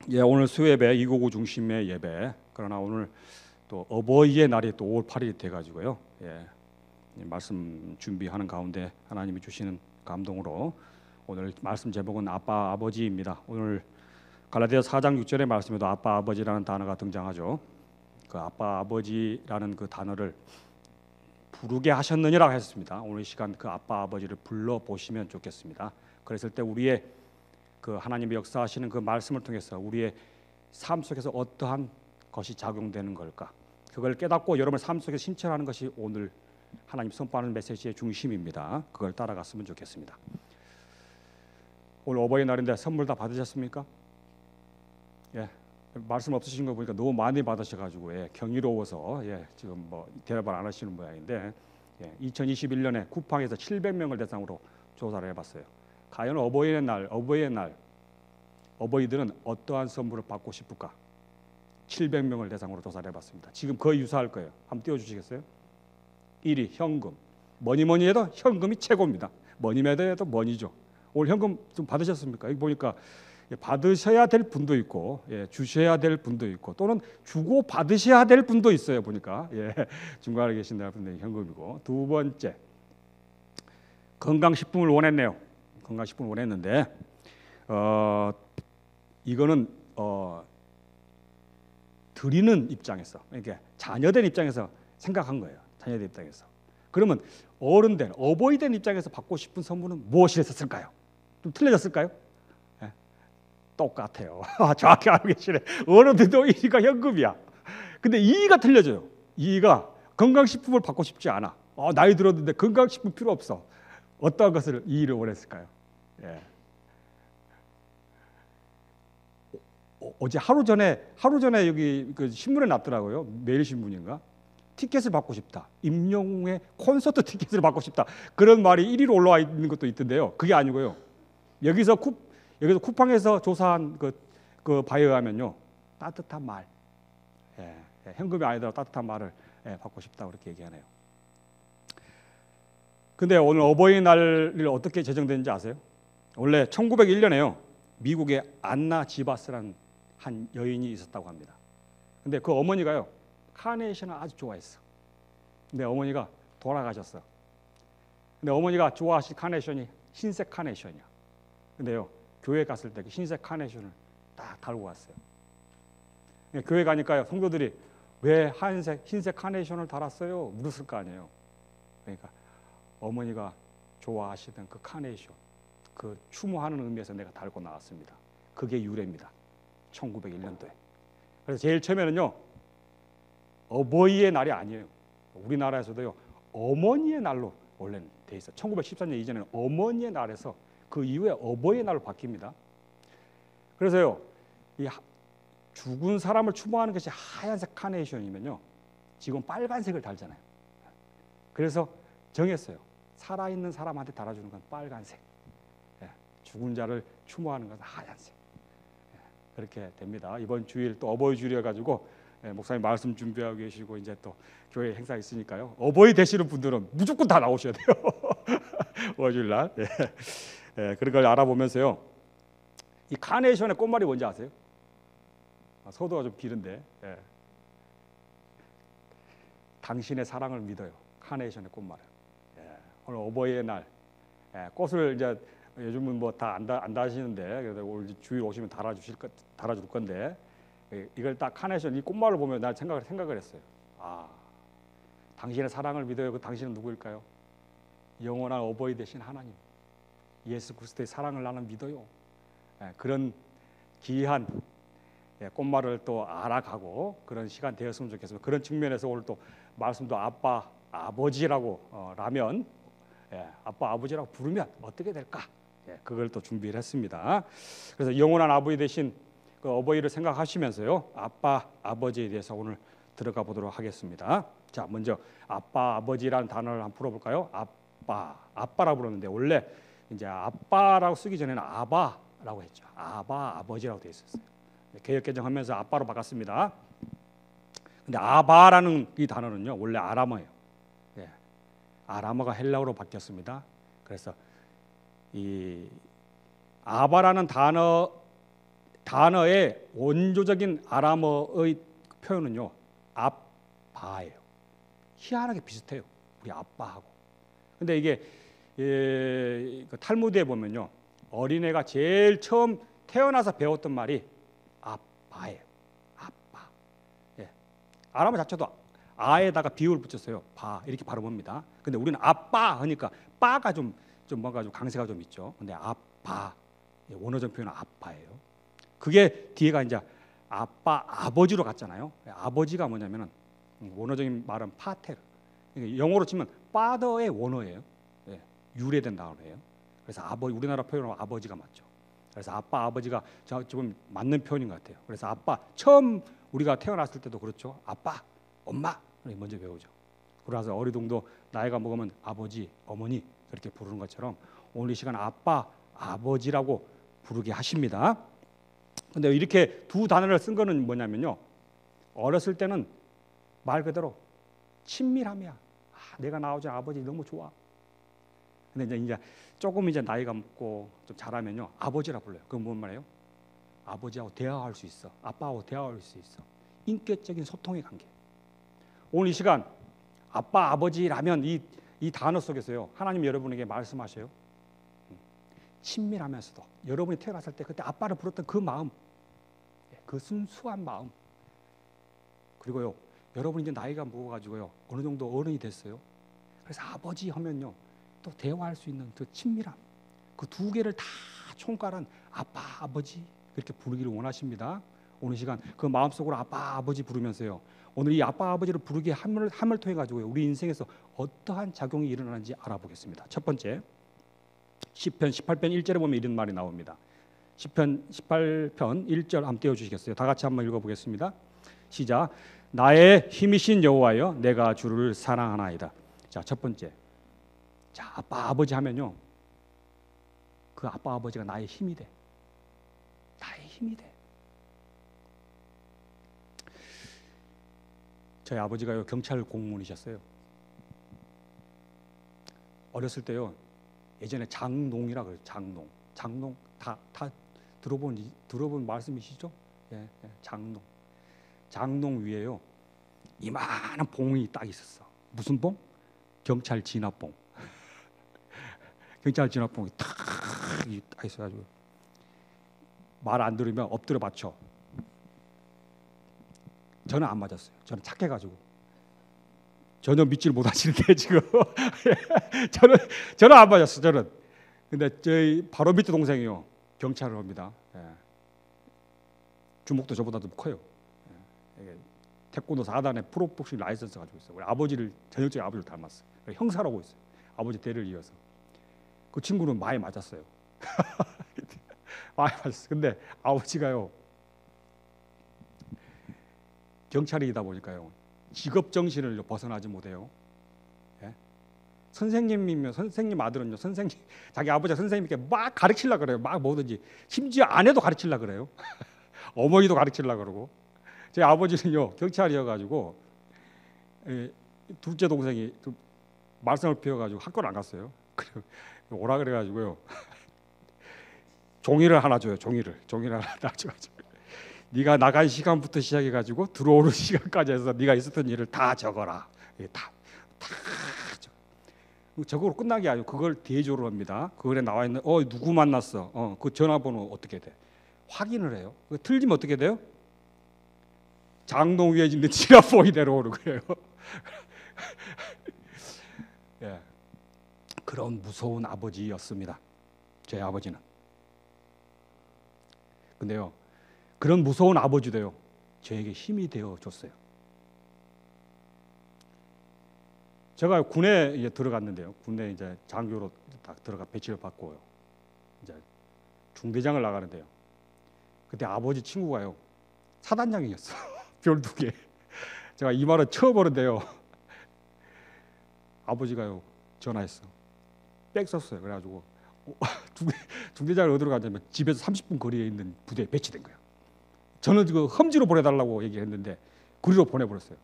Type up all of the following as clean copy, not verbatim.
예, 오늘 수예배 299 중심의 예배. 그러나 오늘 또 어버이의 날이 또 5월 8일이 돼가지고요. 예, 말씀 준비하는 가운데 하나님이 주시는 감동으로 오늘 말씀 제목은 아빠 아버지입니다. 오늘 갈라디아서 4장 6절의 말씀에도 아빠 아버지라는 단어가 등장하죠. 그 아빠 아버지라는 그 단어를 부르게 하셨느니라고 했습니다. 오늘 이 시간 그 아빠 아버지를 불러 보시면 좋겠습니다. 그랬을 때 우리의 그 하나님의 역사하시는 그 말씀을 통해서 우리의 삶 속에서 어떠한 것이 작용되는 걸까? 그걸 깨닫고 여러분의 삶 속에 실천하는 것이 오늘 하나님 선포하는 메시지의 중심입니다. 그걸 따라갔으면 좋겠습니다. 오늘 어버이날인데 선물 다 받으셨습니까? 예, 말씀 없으신 거 보니까 너무 많이 받으셔가지고 경이로워서 지금 뭐 대답을 안 하시는 모양인데 2021년에 쿠팡에서 700명을 대상으로 조사를 해봤어요. 과연 어버이의 날 어버이들은 어떠한 선물을 받고 싶을까? 700명을 대상으로 조사를 해봤습니다. 지금 거의 유사할 거예요. 한번 띄워주시겠어요? 1위 현금. 뭐니 해도 현금이 최고입니다. 뭐니 해도 뭐니죠. 오늘 현금 좀 받으셨습니까? 여기 보니까 받으셔야 될 분도 있고 주셔야 될 분도 있고 또는 주고 받으셔야 될 분도 있어요. 보니까 중간에 계신 분들이 현금이고. 두 번째, 건강식품을 원했네요. 건강식품을 원했는데 이거는 드리는 입장에서, 그러니까 자녀된 입장에서 생각한 거예요. 자녀된 입장에서. 그러면 어른된, 어버이된 입장에서 받고 싶은 선물은 무엇이었을까요? 좀 틀려졌을까요? 똑같아요. 정확히 알고 계시네. 어른들도 1위가 현금이야. 근데 2위가 틀려져요. 2위가 건강식품을 받고 싶지 않아. 나이 들었는데 건강식품 필요 없어. 어떤 것을 2위를 원했을까요? 어제 하루 전에 여기 그 신문에 났더라고요. 매일신문인가? 티켓을 받고 싶다. 임영웅의 콘서트 티켓을 받고 싶다. 그런 말이 1위로 올라와 있는 것도 있던데요. 그게 아니고요. 여기서 쿠팡에서 조사한 그 바에 의하면요, 따뜻한 말, 현금이 아니더라도 따뜻한 말을 받고 싶다 그렇게 얘기하네요. 근데 오늘 어버이날을 어떻게 제정됐는지 아세요? 원래 1901년에요. 미국의 안나 지바스라는 한 여인이 있었다고 합니다. 근데 그 어머니가요, 카네이션을 아주 좋아했어. 근데 어머니가 돌아가셨어. 근데 어머니가 좋아하신 카네이션이 흰색 카네이션이야. 근데요, 교회 갔을 때 그 흰색 카네이션을 딱 달고 갔어요. 교회 가니까요, 성도들이 왜 흰색 카네이션을 달았어요? 물었을 거 아니에요. 그러니까 어머니가 좋아하시던 그 카네이션, 그 추모하는 의미에서 내가 달고 나왔습니다. 그게 유래입니다. 1901년도에. 그래서 제일 처음에는요, 어버이의 날이 아니에요. 우리나라에서도요, 어머니의 날로 원래는 돼 있어요. 1914년 이전에는 어머니의 날에서 그 이후에 어버이의 날로 바뀝니다. 그래서요, 이 죽은 사람을 추모하는 것이 하얀색 카네이션이면요, 지금 빨간색을 달잖아요. 그래서 정했어요. 살아있는 사람한테 달아주는 건 빨간색, 죽은 자를 추모하는 것은 하얀색. 그렇게 됩니다. 이번 주일 또 어버이 주일이어 가지고 목사님 말씀 준비하고 계시고 이제 또 교회 행사 있으니까요. 어버이 되시는 분들은 무조건 다 나오셔야 돼요. 어주일날. 그런 걸 알아보면서요. 이 카네이션의 꽃말이 뭔지 아세요? 서도가 좀 길은데. 당신의 사랑을 믿어요. 카네이션의 꽃말은. 오늘 어버이의 날 꽃을 이제 요즘은 뭐 다 안 다시는데 그래서 오늘 주일 오시면 달아줄 건데 이걸 딱 카네이션 이 꽃말을 보면 나 생각을 했어요. 당신의 사랑을 믿어요. 그 당신은 누구일까요? 영원한 어버이 되신 하나님, 예수 그리스도의 사랑을 나는 믿어요. 그런 귀한 꽃말을 또 알아가고 그런 시간 되었으면 좋겠습니다. 그런 측면에서 오늘 또 말씀도 아빠 아버지라고 라면 아빠 아버지라고 부르면 어떻게 될까? 그걸 또 준비를 했습니다. 그래서 영원한 아버지 대신 그 어버이를 생각하시면서요, 아빠 아버지에 대해서 오늘 들어가 보도록 하겠습니다. 자, 먼저 아빠 아버지라는 단어를 한번 풀어볼까요? 아빠라고 부르는데 원래 이제 아빠라고 쓰기 전에는 아바라고 했죠. 아바 아버지라고 되어 있었어요. 개역 개정하면서 아빠로 바꿨습니다. 근데 아바라는 이 단어는요, 원래 아람어예요. 아람어가 헬라어로 바뀌었습니다. 그래서 이 아바라는 단어의 원조적인 아람어의 표현은요, 아빠예요. 희한하게 비슷해요, 우리 아빠하고. 근데 이게 그 탈무드에 보면요, 어린애가 제일 처음 태어나서 배웠던 말이 아빠예요. 아빠. 예. 아람어 자체도 아에다가 비읍을 붙였어요. 바 이렇게 발음합니다. 근데 우리는 아빠 하니까 빠가 좀 뭔가 좀 강세가 좀 있죠. 근데 아빠, 예, 원어적 표현은 아빠예요. 그게 뒤에가 이제 아빠 아버지로 갔잖아요. 아버지가 뭐냐면은 원어적인 말은 파테르. 영어로 치면 father의 원어예요. 예, 유래된 단어예요. 그래서 우리나라 표현으로 아버지가 맞죠. 그래서 아빠 아버지가 좀 맞는 표현인 것 같아요. 그래서 아빠 처음 우리가 태어났을 때도 그렇죠. 아빠, 엄마 먼저 배우죠. 그래서 어리동도 나이가 먹으면 아버지, 어머니 그렇게 부르는 것처럼 오늘 이 시간 아빠, 아버지라고 부르게 하십니다. 근데 이렇게 두 단어를 쓴 거는 뭐냐면요, 어렸을 때는 말 그대로 친밀함이야. 내가 나오자 아버지 너무 좋아. 근데 이제 조금 나이가 먹고 좀 자라면요, 아버지라 불러요. 그건 뭔 말이에요? 아버지하고 대화할 수 있어. 아빠하고 대화할 수 있어. 인격적인 소통의 관계. 오늘 이 시간 아빠, 아버지라면 이 단어 속에서요, 하나님 여러분에게 말씀하셔요. 친밀하면서도 여러분이 태어났을 때 그때 아빠를 불렀던 그 마음, 그 순수한 마음, 그리고요, 여러분이 이제 나이가 먹어가지고요, 어느 정도 어른이 됐어요. 그래서 아버지 하면요, 또 대화할 수 있는 그 친밀함, 그 두 개를 다 총괄한 아빠, 아버지 그렇게 부르기를 원하십니다. 오늘 시간 그 마음속으로 아빠, 아버지 부르면서요, 오늘 이 아빠, 아버지를 부르게 함을 통해 가지고요, 우리 인생에서 어떠한 작용이 일어나는지 알아보겠습니다. 첫 번째, 시편 18편 1절에 보면 이런 말이 나옵니다. 시편 18편 1절 한번 띄워주시겠어요? 다 같이 한번 읽어보겠습니다. 시작. 나의 힘이신 여호와여, 내가 주를 사랑하나이다. 자, 첫 번째, 자, 아빠 아버지 하면요, 그 아빠 아버지가 나의 힘이 돼. 나의 힘이 돼. 저희 아버지가요, 경찰 공무원이셨어요. 어렸을 때요, 예전에 장농이라 그래요. 장농 다 들어본 말씀이시죠? 예, 장농 위에요, 이만한 봉이 딱 있었어. 무슨 봉? 경찰 진압봉. 경찰 진압봉이 딱 있어가지고 말 안 들으면 엎드려 맞춰. 저는 안 맞았어요. 저는 착해가지고 전혀 믿지를 못하시는데 지금 저는 안 맞았어. 저는. 근데 저희 바로 밑에 동생이요, 경찰을 합니다. 예. 주먹도 저보다도 커요. 예. 태권도 4단의 프로복싱 라이선스 가지고 있어요. 우리 아버지를, 전형적인 아버지를 닮았어요. 형사라고 있어요. 아버지 대를 이어서. 그 친구는 많이 맞았어요. 많이 맞았어요. 근데 아버지가요, 경찰이다 보니까요, 직업 정신을 벗어나지 못해요. 예? 선생님이면 선생님 아들은요, 선생님 자기 아버지가 선생님께 막 가르치려 그래요. 막 뭐든지, 심지어 아내도 가르치려 그래요. 어머니도 가르치려 그러고. 제 아버지는요, 경찰이어가지고 둘째 동생이 말썽을 피워가지고 학교를 안 갔어요. 그리고 오라 그래가지고요, 종이를 하나 줘요. 종이를 하나 줘가지고, 네가 나간 시간부터 시작해가지고 들어오는 시간까지 해서 네가 있었던 일을 다 적어라. 다 저거로 끝난 게 아니고 그걸 대조를 합니다. 그거에 나와 있는 누구 만났어? 그 전화번호 어떻게 돼? 확인을 해요. 틀리면 어떻게 돼요? 장롱 위에 있는 지라봉이 내려오는 거예요. 예. 그런 무서운 아버지였습니다. 제 아버지는. 근데요, 그런 무서운 아버지도요, 저에게 힘이 되어 줬어요. 제가 군에 이제 들어갔는데요, 군에 이제 장교로 딱 들어가 배치를 받고요, 이제 중대장을 나가는데요, 그때 아버지 친구가요, 사단장이었어. 별 2개. 제가 이 말은 처음 보는데요, 아버지가요 전화했어. 백 썼어요. 그래가지고 중대장을 어디로 가냐면 집에서 30분 거리에 있는 부대에 배치된 거예요. 저는 그 험지로 보내달라고 얘기했는데 그리로 보내버렸어요.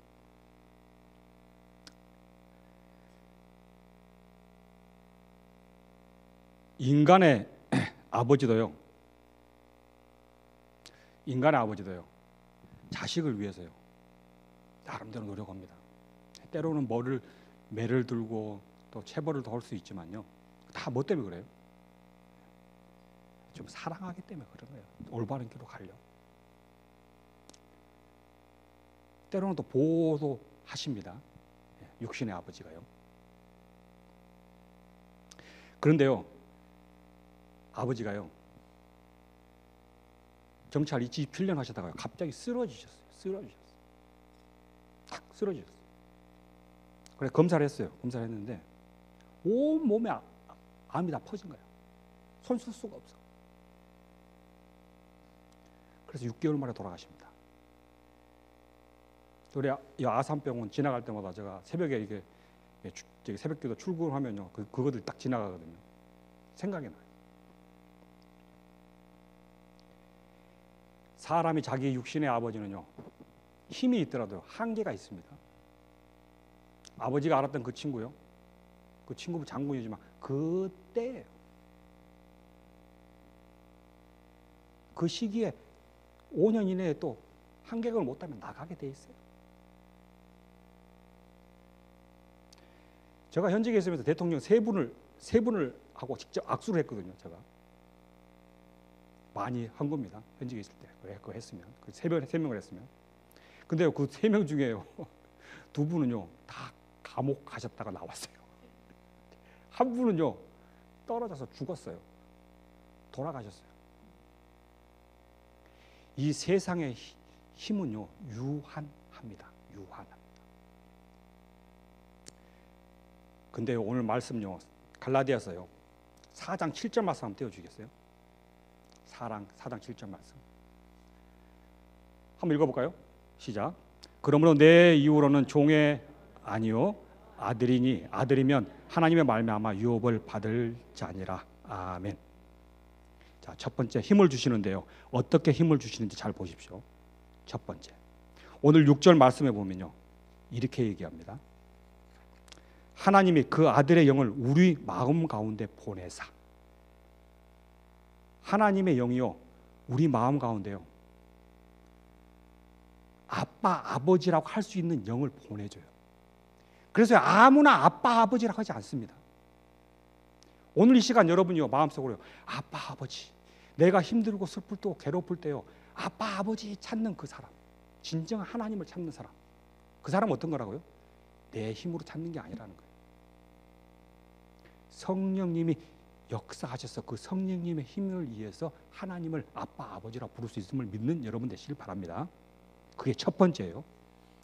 인간의 아버지도요, 인간의 아버지도요, 자식을 위해서요, 나름대로 노력합니다. 때로는 매를 들고 또 체벌을 더 할 수 있지만요, 다 뭐 때문에 그래요? 좀 사랑하기 때문에 그런 거예요. 올바른 길로 가려. 때로는 또 보호도 하십니다. 육신의 아버지가요. 그런데요, 아버지가요, 경찰 27년 하시다가요, 갑자기 쓰러지셨어요. 탁 쓰러지셨어요. 그래 검사를 했어요. 검사를 했는데 온 몸에 암이 다 퍼진 거예요. 손 쓸 수가 없어. 그래서 6개월 만에 돌아가십니다. 우리 아산병원 지나갈 때마다 제가 새벽에 이게 새벽기도 출근하면요, 그거들 딱 지나가거든요. 생각이 나요. 사람이 자기 육신의 아버지는요, 힘이 있더라도 한계가 있습니다. 아버지가 알았던 그 친구요, 그 친구는 장군이지만 그때 그 시기에 5년 이내에 또 한계를 못하면 나가게 돼 있어요. 제가 현직에 있으면서 대통령 세 분을 하고 직접 악수를 했거든요. 제가 많이 한 겁니다. 현직에 있을 때 그거 했으면 세 명을 했으면. 근데요, 그 3명 중에요, 2분은요 다 감옥 가셨다가 나왔어요. 한 분은요 떨어져서 죽었어요. 돌아가셨어요. 이 세상의 힘은요 유한합니다. 유한합니다. 근데 오늘 말씀요, 갈라디아서요 4장 7절 말씀 한번 띄워주겠어요? 4장 7절 말씀 한번 읽어볼까요? 시작. 그러므로 내 이후로는 종의 아니요 아들이니 아들이면 하나님의 말미암아 유업을 받을 자니라. 아멘. 자, 첫 번째 힘을 주시는데요, 어떻게 힘을 주시는지 잘 보십시오. 첫 번째, 오늘 6절 말씀에 보면요, 이렇게 얘기합니다. 하나님이 그 아들의 영을 우리 마음 가운데 보내사. 하나님의 영이요, 우리 마음 가운데요, 아빠, 아버지라고 할 수 있는 영을 보내줘요. 그래서 아무나 아빠, 아버지라고 하지 않습니다. 오늘 이 시간 여러분이요, 마음속으로요, 아빠, 아버지, 내가 힘들고 슬플 때 괴롭을 때요, 아빠, 아버지 찾는 그 사람, 진정한 하나님을 찾는 사람, 그 사람은 어떤 거라고요? 내 힘으로 찾는 게 아니라는 거예요. 성령님이 역사하셔서 그 성령님의 힘을 위해서 하나님을 아빠, 아버지라고 부를 수 있음을 믿는 여러분 되시길 바랍니다. 그게 첫 번째예요.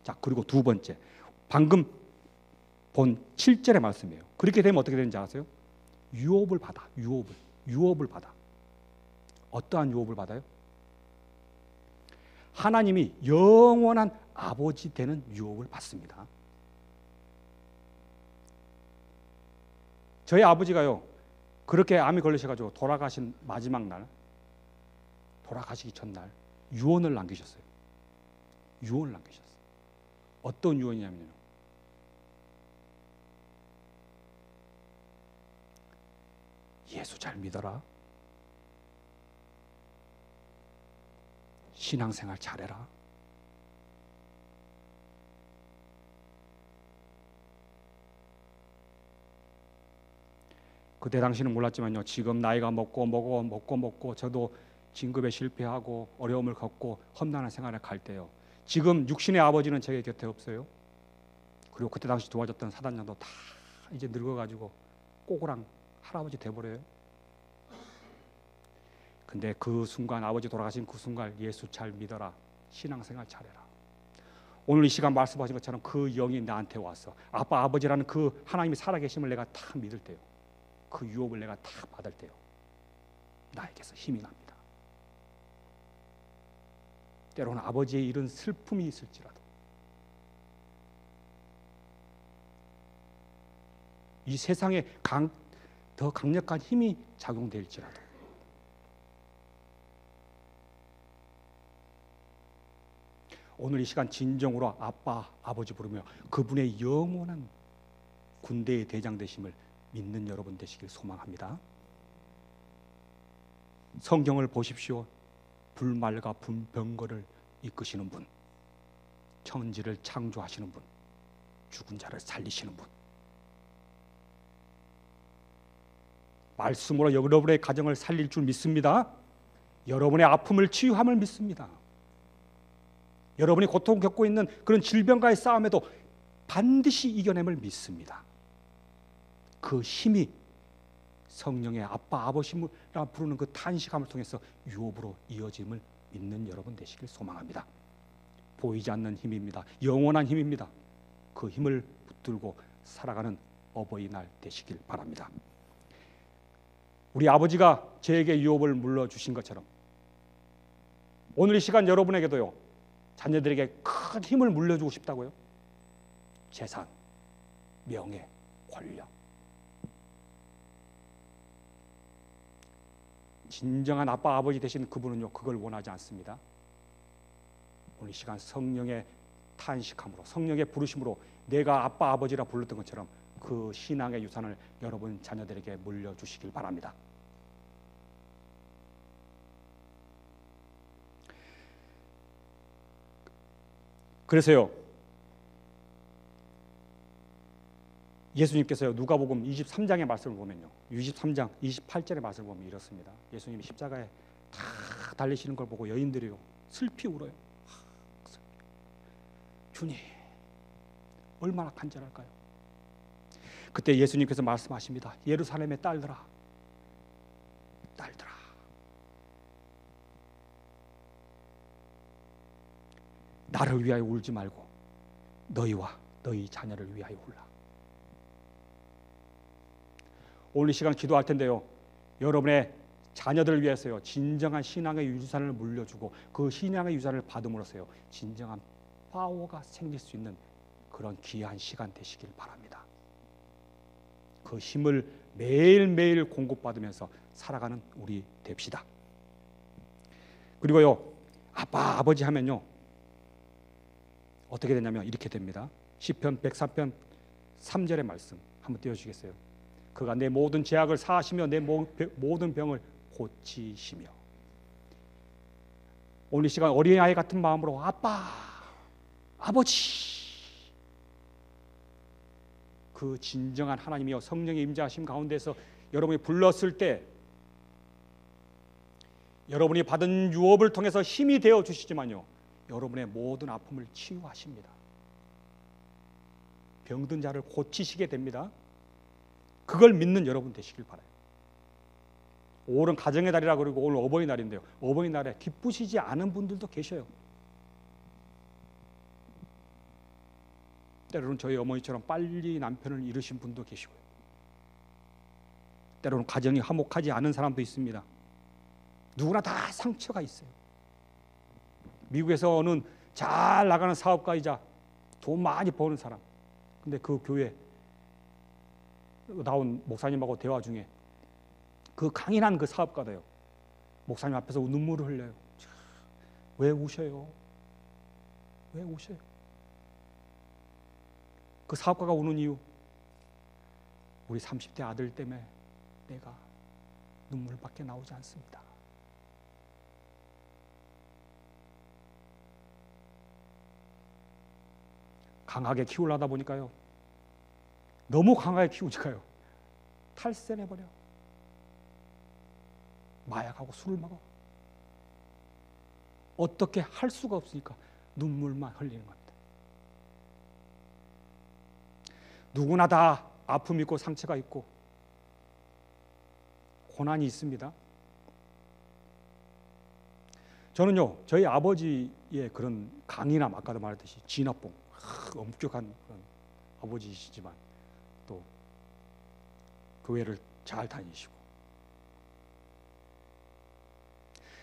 자, 그리고 두 번째, 방금 본 7절의 말씀이에요. 그렇게 되면 어떻게 되는지 아세요? 유업을 받아. 유업을 받아. 어떠한 유업을 받아요? 하나님이 영원한 아버지 되는 유업을 받습니다. 저희 아버지가요, 그렇게 암이 걸리셔가지고 돌아가신 마지막 날, 돌아가시기 전날 유언을 남기셨어요. 유언을 남기셨어요. 어떤 유언이냐면요, 예수 잘 믿어라. 신앙생활 잘해라. 그때 당시는 몰랐지만요, 지금 나이가 먹고 저도 진급에 실패하고 어려움을 겪고 험난한 생활을 갈 때요, 지금 육신의 아버지는 제 곁에 없어요. 그리고 그때 당시 도와줬던 사단장도 다 이제 늙어가지고 꼬꾸랑 할아버지 돼버려요. 근데 그 순간, 아버지 돌아가신 그 순간, 예수 잘 믿어라, 신앙생활 잘해라. 오늘 이 시간 말씀하신 것처럼 그 영이 나한테 와서 아빠, 아버지라는 그 하나님이 살아계심을 내가 다 믿을 때요, 그 유업을 내가 다 받을 때요, 나에게서 힘이 납니다. 때로는 아버지의 이런 슬픔이 있을지라도, 이 세상에 더 강력한 힘이 작용될지라도, 오늘 이 시간 진정으로 아빠, 아버지 부르며 그분의 영원한 군대의 대장 되심을 믿는 여러분 되시길 소망합니다. 성경을 보십시오. 불말과 분병거를 이끄시는 분, 천지를 창조하시는 분, 죽은 자를 살리시는 분, 말씀으로 여러분의 가정을 살릴 줄 믿습니다. 여러분의 아픔을 치유함을 믿습니다. 여러분이 고통 겪고 있는 그런 질병과의 싸움에도 반드시 이겨냄을 믿습니다. 그 힘이 성령의 아빠 아버지라 부르는 그 탄식함을 통해서 유업으로 이어짐을 믿는 여러분 되시길 소망합니다. 보이지 않는 힘입니다. 영원한 힘입니다. 그 힘을 붙들고 살아가는 어버이날 되시길 바랍니다. 우리 아버지가 저에게 유업을 물려주신 것처럼 오늘 이 시간 여러분에게도요, 자녀들에게 큰 힘을 물려주고 싶다고요. 재산, 명예, 권력. 진정한 아빠 아버지 되신 그분은요, 그걸 원하지 않습니다. 오늘 이 시간 성령의 탄식함으로, 성령의 부르심으로 내가 아빠 아버지라 불렀던 것처럼 그 신앙의 유산을 여러분 자녀들에게 물려주시길 바랍니다. 그래서요, 예수님께서요, 누가복음 23장의 말씀을 보면요, 23장 28절의 말씀을 보면 이렇습니다. 예수님이 십자가에 다 달리시는 걸 보고 여인들이요 슬피 울어요. 주님, 얼마나 간절할까요? 그때 예수님께서 말씀하십니다. 예루살렘의 딸들아, 딸들아, 나를 위하여 울지 말고 너희와 너희 자녀를 위하여 울라. 오늘 이 시간 기도할 텐데요, 여러분의 자녀들을 위해서요, 진정한 신앙의 유산을 물려주고 그 신앙의 유산을 받음으로써요, 진정한 파워가 생길 수 있는 그런 귀한 시간 되시길 바랍니다. 그 힘을 매일매일 공급받으면서 살아가는 우리 됩시다. 그리고요, 아빠 아버지 하면요 어떻게 되냐면 이렇게 됩니다. 시편 103편 3절의 말씀 한번 띄워주시겠어요? 그가 내 모든 죄악을 사하시며 내 모든 병을 고치시며. 오늘 이 시간 어린아이 같은 마음으로 아빠, 아버지, 그 진정한 하나님이여 성령의 임재하심 가운데서 여러분이 불렀을 때 여러분이 받은 유업을 통해서 힘이 되어 주시지만요, 여러분의 모든 아픔을 치유하십니다. 병든 자를 고치시게 됩니다. 그걸 믿는 여러분 되시길 바라요. 오늘은 가정의 달이라 그러고 오늘 어버이날인데요, 어버이날에 기쁘시지 않은 분들도 계셔요. 때로는 저희 어머니처럼 빨리 남편을 잃으신 분도 계시고요, 때로는 가정이 화목하지 않은 사람도 있습니다. 누구나 다 상처가 있어요. 미국에서 어느 잘 나가는 사업가이자 돈 많이 버는 사람, 근데 그 교회 나온 목사님하고 대화 중에 그 강인한 그 사업가도요, 목사님 앞에서 눈물을 흘려요. 왜 우셔요? 왜 우셔요? 그 사업가가 우는 이유, 우리 30대 아들 때문에 내가 눈물밖에 나오지 않습니다. 강하게 키우려다 보니까요, 너무 강하게 키우니까요, 탈세내버려. 마약하고 술을 먹어. 어떻게 할 수가 없으니까 눈물만 흘리는 겁니다. 누구나 다 아픔이 있고 상처가 있고 고난이 있습니다. 저는요, 저희 아버지의 그런 강인함, 아까도 말했듯이 진화봉, 엄격한 그런 아버지이시지만 또 교회를 잘 다니시고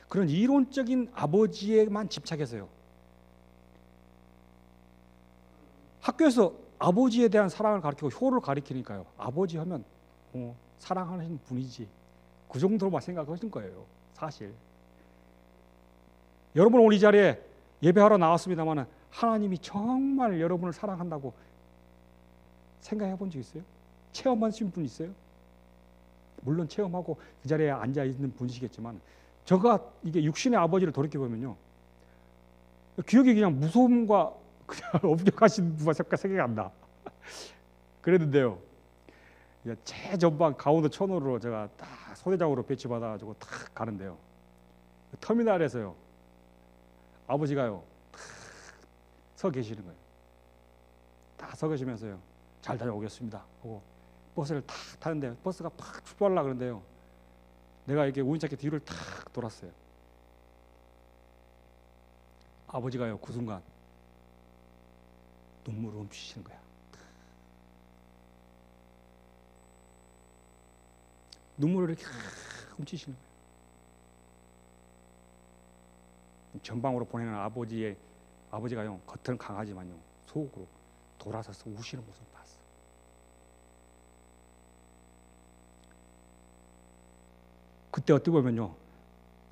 그런 이론적인 아버지에만 집착해서요, 학교에서 아버지에 대한 사랑을 가르치고 효를 가르치니까요, 아버지 하면 사랑하는 분이지, 그 정도로만 생각하시는 거예요. 사실 여러분 오늘 이 자리에 예배하러 나왔습니다만 하나님이 정말 여러분을 사랑한다고 생각해 본 적 있어요? 체험하신 분 있어요? 물론 체험하고 그 자리에 앉아 있는 분이시겠지만 제가 이게 육신의 아버지를 돌이켜 보면요, 기억이 그냥 무서움과 그냥 엄격하신 분밖에 생각이 안 나. 그랬는데요, 최전방 강원도 천호로 제가 딱 소대장으로 배치받아가지고 탁 가는데요, 터미널에서요, 아버지가요 탁 서 계시는 거예요. 딱 서 계시면서요, 잘 다녀오겠습니다 하고 버스를 탁 타는데, 버스가 팍 출발하려고 그러는데요, 내가 이렇게 우연찮게 뒤를 탁 돌았어요. 아버지가요 그 순간 눈물을 훔치시는 거야. 눈물을 이렇게 훔치시는 거예요. 전방으로 보내는 아버지가요 겉은 강하지만요 속으로 돌아서서 우시는 모습을 봤어. 그때 어떻게 보면요,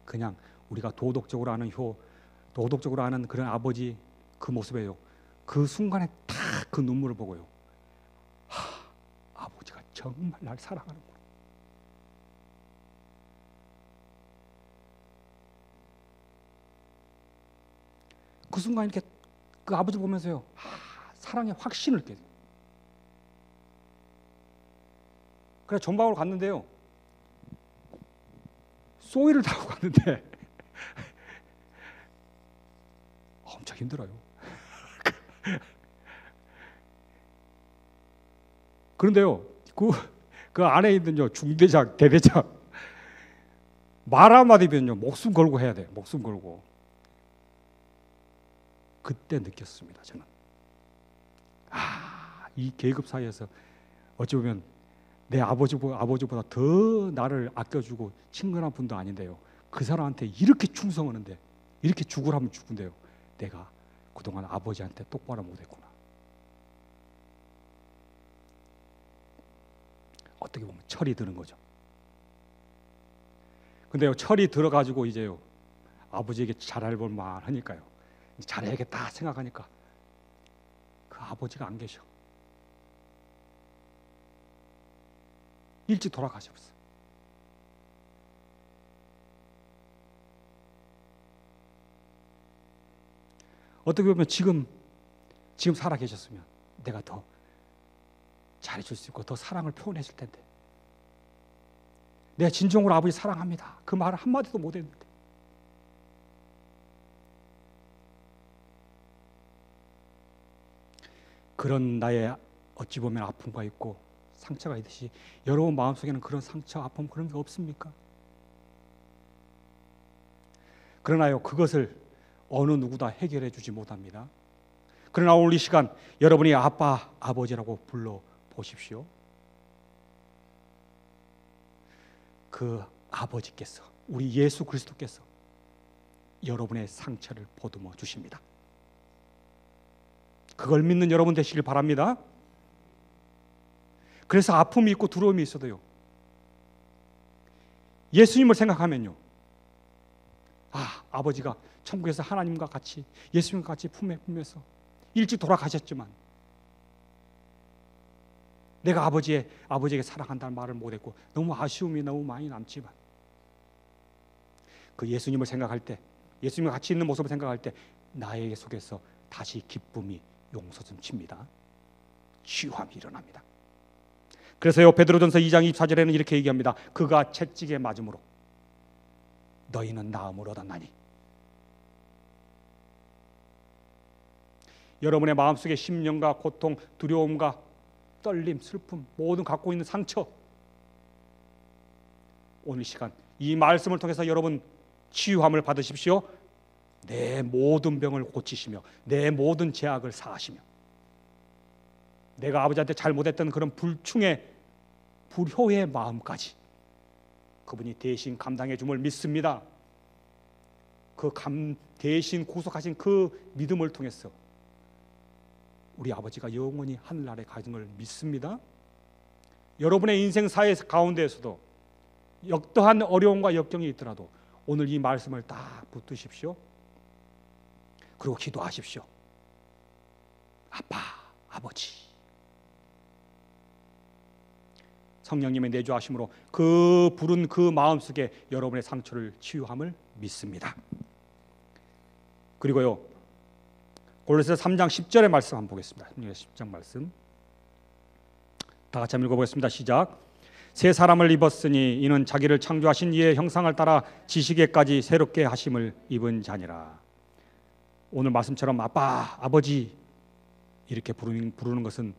그냥 우리가 도덕적으로 아는 그런 아버지 그 모습에요, 그 순간에 딱 그 눈물을 보고요, 아버지가 정말 날 사랑하는구나. 그 순간 이렇게 그 아버지 보면서요, 사랑의 확신을 느껴요. 그래서 전방으로 갔는데요, 소위를 타고 갔는데 엄청 힘들어요. 그런데요, 그 안에 있는 중대장, 대대장 말 한마디면요 목숨 걸고 해야 돼요. 목숨 걸고. 그때 느꼈습니다. 저는 이 계급 사이에서 어찌 보면 내 아버지보다 더 나를 아껴주고 친근한 분도 아닌데요, 그 사람한테 이렇게 충성하는데, 이렇게 죽으라면 죽은데요, 내가 그동안 아버지한테 똑바로 못했구나. 어떻게 보면 철이 드는 거죠. 근데요, 철이 들어가지고 이제요 아버지에게 잘할 볼만 하니까요, 잘해야겠다 생각하니까 그 아버지가 안 계셔. 일찍 돌아가셨어. 어떻게 보면 지금 살아 계셨으면 내가 더 잘해줄 수 있고 더 사랑을 표현했을 텐데, 내가 진정으로 아버지 사랑합니다 그 말을 한마디도 못했는데, 그런 나의 어찌 보면 아픔과 있고 상처가 있듯이 여러분 마음속에는 그런 상처, 아픔 그런 게 없습니까? 그러나요, 그것을 어느 누구도 해결해 주지 못합니다. 그러나 오늘 이 시간 여러분이 아빠, 아버지라고 불러 보십시오. 그 아버지께서, 우리 예수 그리스도께서 여러분의 상처를 보듬어 주십니다. 그걸 믿는 여러분 되시길 바랍니다. 그래서 아픔이 있고 두려움이 있어도요, 예수님을 생각하면요, 아버지가 천국에서 하나님과 같이, 예수님과 같이 품에 품면서 일찍 돌아가셨지만 내가 아버지에게 사랑한다는 말을 못했고 너무 아쉬움이 너무 많이 남지만, 그 예수님을 생각할 때, 예수님과 같이 있는 모습을 생각할 때 나의 속에서 다시 기쁨이 용솟음칩니다. 치유함이 일어납니다. 그래서요, 베드로전서 2장 24절에는 이렇게 얘기합니다. 그가 채찍에 맞음으로 너희는 나음을 얻었나니. 여러분의 마음속에 심령과 고통, 두려움과 떨림, 슬픔, 모든 갖고 있는 상처, 오늘 시간 이 말씀을 통해서 여러분 치유함을 받으십시오. 내 모든 병을 고치시며 내 모든 죄악을 사하시며, 내가 아버지한테 잘못했던 그런 불효의 마음까지 그분이 대신 감당해 줌을 믿습니다. 대신 구속하신 그 믿음을 통해서 우리 아버지가 영원히 하늘나라에 가는 걸 믿습니다. 여러분의 인생 사회 가운데에서도 어떠한 어려움과 역경이 있더라도 오늘 이 말씀을 딱 붙드십시오. 그리고 기도하십시오. 아빠, 아버지. 성령님의 내주하심으로 그 부른 그 마음속에 여러분의 상처를 치유함을 믿습니다. 그리고요, 골로새서 3장 10절의 말씀 한번 보겠습니다. 10장 말씀 다 같이 한번 읽어보겠습니다. 시작. 새 사람을 입었으니 이는 자기를 창조하신 이의 형상을 따라 지식에까지 새롭게 하심을 입은 자니라. 오늘 말씀처럼 아빠, 아버지 이렇게 부르는 것은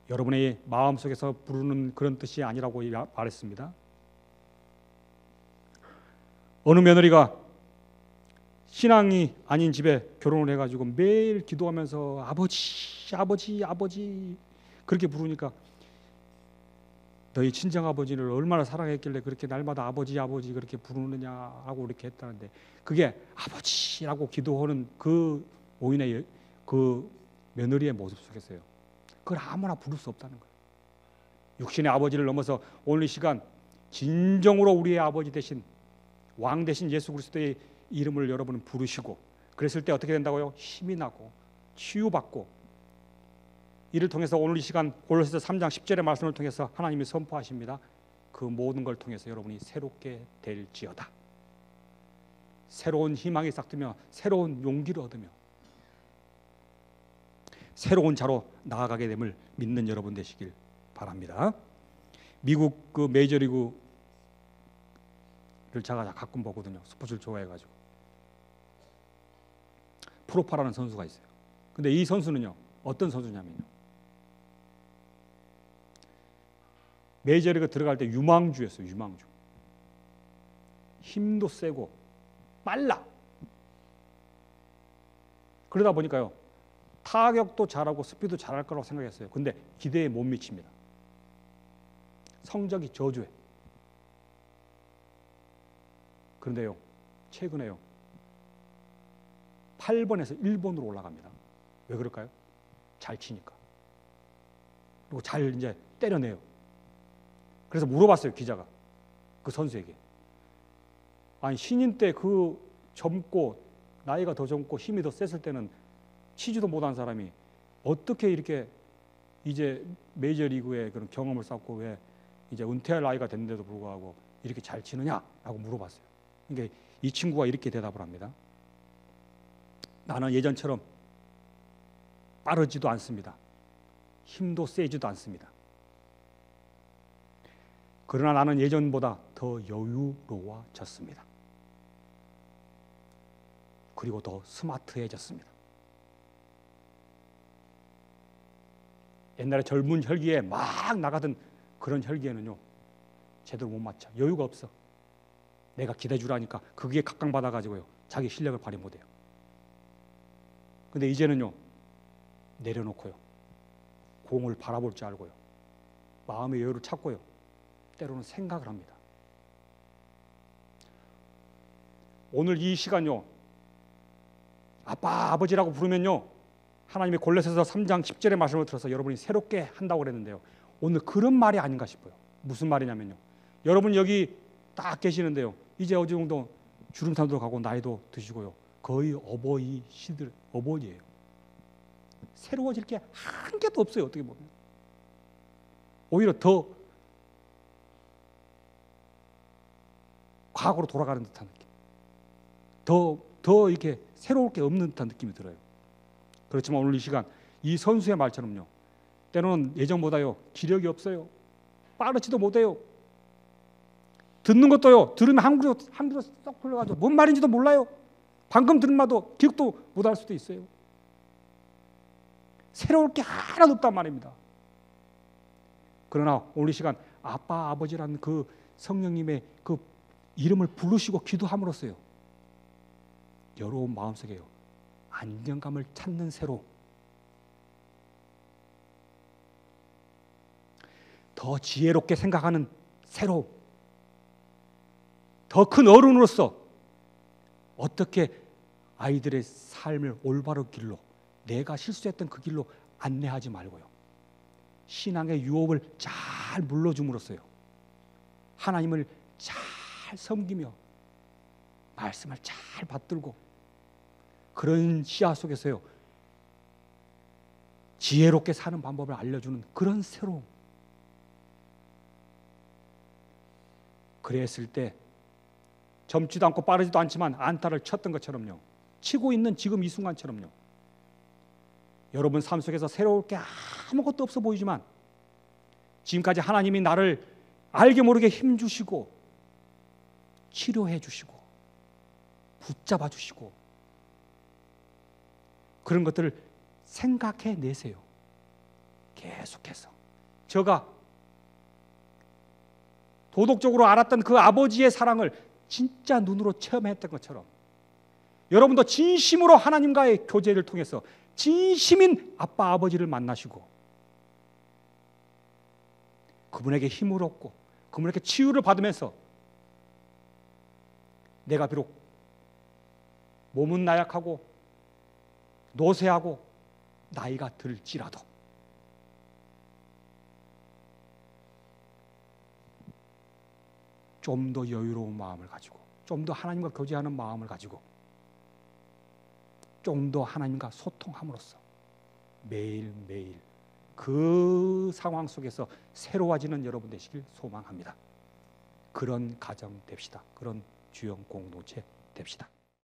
여러분의 마음속에서 부르는 그런 뜻이 아니라고 말했습니다. 어느 며느리가 신앙이 아닌 집에 결혼을 해가지고 매일 기도하면서 아버지, 아버지, 아버지 그렇게 부르니까 너희 친정아버지를 얼마나 사랑했길래 그렇게 날마다 아버지, 아버지 그렇게 부르느냐 하고 이렇게 했다는데, 그게 아버지라고 기도하는 그 오인의 그 며느리의 모습 속에서요, 그걸 아무나 부를 수 없다는 거예요. 육신의 아버지를 넘어서 오늘 이 시간 진정으로 우리의 아버지 되신 왕 되신 예수 그리스도의 이름을 여러분은 부르시고, 그랬을 때 어떻게 된다고요? 힘이 나고 치유받고, 이를 통해서 오늘 이 시간 골로새서 3장 10절의 말씀을 통해서 하나님이 선포하십니다. 그 모든 걸 통해서 여러분이 새롭게 될지어다. 새로운 희망이 싹트며 새로운 용기를 얻으며 새로운 자로 나아가게 됨을 믿는 여러분 되시길 바랍니다. 미국 그 메이저리그를 제가 가끔 보거든요. 스포츠를 좋아해가지고. 프로파라는 선수가 있어요. 근데 이 선수는요, 어떤 선수냐면요, 메이저리그 들어갈 때 유망주였어요. 유망주. 힘도 세고 빨라. 그러다 보니까요, 타격도 잘하고 스피드도 잘할 거라고 생각했어요. 근데 기대에 못 미칩니다. 성적이 저조해. 그런데요, 최근에요 8번에서 1번으로 올라갑니다. 왜 그럴까요? 잘 치니까. 그리고 잘 이제 때려내요. 그래서 물어봤어요, 기자가 그 선수에게. 아니, 신인 때 그 젊고 나이가 더 젊고 힘이 더 셌을 때는 치지도 못한 사람이 어떻게 이렇게 이제 메이저리그에 그런 경험을 쌓고 왜 이제 은퇴할 나이가 됐는데도 불구하고 이렇게 잘 치느냐라고 물어봤어요. 그러니까 이 친구가 이렇게 대답을 합니다. 나는 예전처럼 빠르지도 않습니다. 힘도 세지도 않습니다. 그러나 나는 예전보다 더 여유로워졌습니다. 그리고 더 스마트해졌습니다. 옛날에 젊은 혈기에 막 나가던 그런 혈기에는요, 제대로 못 맞춰. 여유가 없어. 내가 기대주라니까 그게 각광받아가지고요, 자기 실력을 발휘 못해요. 근데 이제는요, 내려놓고요, 공을 바라볼 줄 알고요, 마음의 여유를 찾고요, 때로는 생각을 합니다. 오늘 이 시간요, 아빠, 아버지라고 부르면요, 하나님의 골로새서 3장 10절의 말씀을 들어서 여러분이 새롭게 한다고 그랬는데요, 오늘 그런 말이 아닌가 싶어요. 무슨 말이냐면요, 여러분 여기 딱 계시는데요, 이제 어느 정도 주름산도 가고 나이도 드시고요, 거의 어버이 시들, 어버이예요. 새로워질 게 한 개도 없어요. 어떻게 보면 오히려 더 과거로 돌아가는 듯한 느낌, 더 이렇게 새로울 게 없는 듯한 느낌이 들어요. 그렇지만 오늘 이 시간 이 선수의 말처럼요, 때로는 예전보다요 기력이 없어요. 빠르지도 못해요. 듣는 것도요, 들으면 한국으로 쏙 흘러가죠. 뭔 말인지도 몰라요. 방금 들은 말도 기억도 못할 수도 있어요. 새로울 게 하나도 없단 말입니다. 그러나 오늘 이 시간 아빠, 아버지라는 그 성령님의 그 이름을 부르시고 기도함으로써요, 여러분 마음속에요, 안정감을 찾는 새로, 더 지혜롭게 생각하는 새로, 더 큰 어른으로서 어떻게 아이들의 삶을 올바른 길로, 내가 실수했던 그 길로 안내하지 말고요, 신앙의 유혹을 잘 물러줌으로써요, 하나님을 잘 섬기며 말씀을 잘 받들고 그런 시야 속에서요, 지혜롭게 사는 방법을 알려주는 그런 새로움, 그랬을 때 젊지도 않고 빠르지도 않지만 안타를 쳤던 것처럼요. 치고 있는 지금 이 순간처럼요. 여러분 삶 속에서 새로울 게 아무것도 없어 보이지만 지금까지 하나님이 나를 알게 모르게 힘주시고 치료해 주시고 붙잡아 주시고 그런 것들을 생각해 내세요. 계속해서. 제가 도덕적으로 알았던 그 아버지의 사랑을 진짜 눈으로 체험했던 것처럼 여러분도 진심으로 하나님과의 교제를 통해서 진심인 아빠 아버지를 만나시고 그분에게 힘을 얻고 그분에게 치유를 받으면서 내가 비록 몸은 나약하고 노쇠하고 나이가 들지라도 좀 더 여유로운 마음을 가지고 좀 더 하나님과 교제하는 마음을 가지고 좀 더 하나님과 소통함으로써 매일매일 그 상황 속에서 새로워지는 여러분 되시길 소망합니다. 그런 가정 됩시다. 그런 주영 공동체 됩시다.